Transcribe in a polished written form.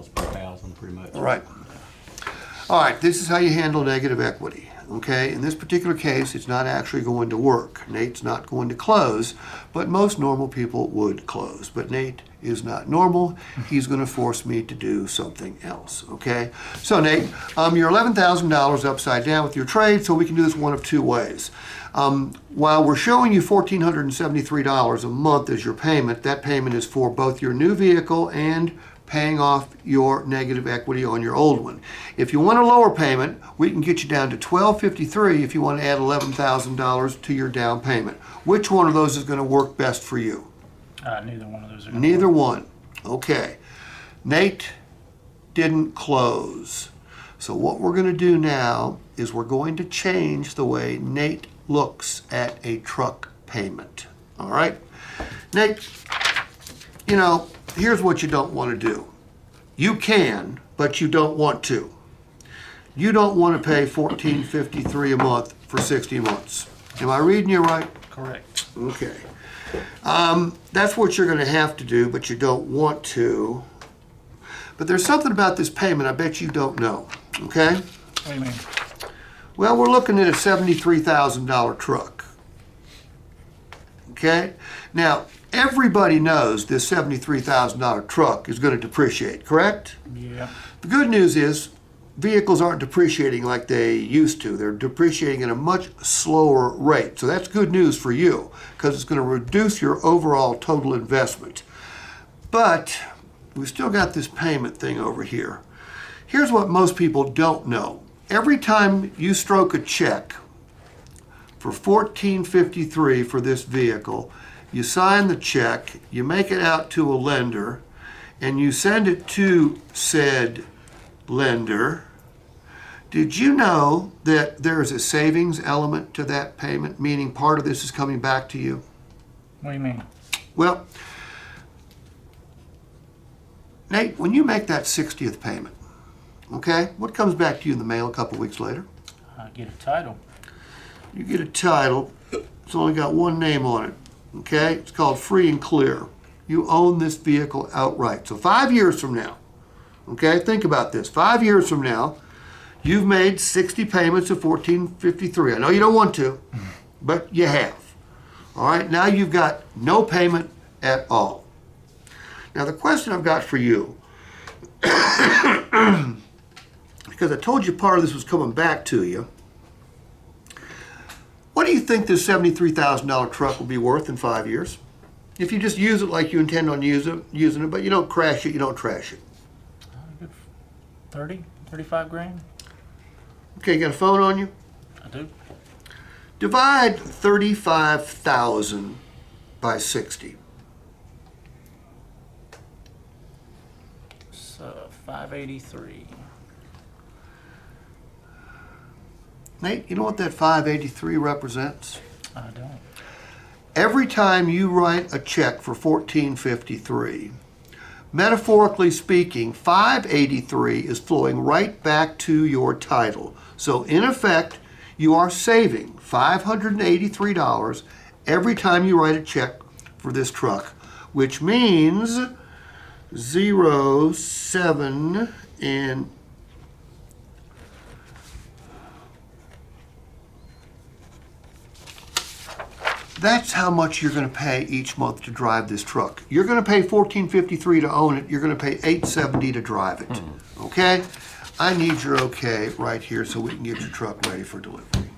per thousand, pretty much. Right. All right, this is how you handle negative equity. Okay, in this particular case, it's not actually going to work. Nate's not going to close, but most normal people would close. But Nate is not normal. He's going to force me to do something else. Okay, so Nate, you're $11,000 upside down with your trade, so we can do this one of two ways. While we're showing you $1,473 a month as your payment, that payment is for both your new vehicle and paying off your negative equity on your old one. If you want a lower payment, we can get you down to $1,253 if you want to add $11,000 to your down payment. Which one of those is going to work best for you? Neither one of those are going Neither one. Okay. Nate didn't close. So what we're going to do now is we're going to change the way Nate looks at a truck payment. All right? Nate, you know, here's what you don't want to do. You can, but you don't want to. You don't want to pay $1,453 a month for 60 months. Am I reading you right? Correct. Okay. That's what you're going to have to do, but you don't want to. But there's something about this payment I bet you don't know. Okay? What do you mean? Well, we're looking at a $73,000 truck. Okay? Now, everybody knows this $73,000 truck is going to depreciate, correct? Yeah. The good news is vehicles aren't depreciating like they used to. They're depreciating at a much slower rate. So that's good news for you because it's going to reduce your overall total investment. But we've still got this payment thing over here. Here's what most people don't know. Every time you stroke a check for $1,453 for this vehicle, you sign the check, you make it out to a lender, and you send it to said lender. Did you know that there is a savings element to that payment, meaning part of this is coming back to you? What do you mean? Well, Nate, when you make that 60th payment, okay, what comes back to you in the mail a couple weeks later? I get a title. You get a title. It's only got one name on it. Okay? It's called free and clear. You own this vehicle outright. So 5 years from now, okay, think about this. 5 years from now, you've made 60 payments of $1,453. I know you don't want to, but you have. All right? Now you've got no payment at all. Now the question I've got for you, because I told you part of this was coming back to you, what do you think this $73,000 truck will be worth in 5 years? If you just use it like you intend on using it, but you don't crash it, you don't trash it. Good 30, 35 grand? Okay, you got a phone on you? I do. Divide 35,000 by 60. So 583. Nate, you know what that 583 represents? I don't. Every time you write a check for $1,453, metaphorically speaking, 583 is flowing right back to your title. So in effect, you are saving $583 every time you write a check for this truck, which means 0, 7, and that's how much you're going to pay each month to drive this truck. You're going to pay $1,453 to own it. You're going to pay $870 to drive it. Okay? I need your okay right here so we can get your truck ready for delivery.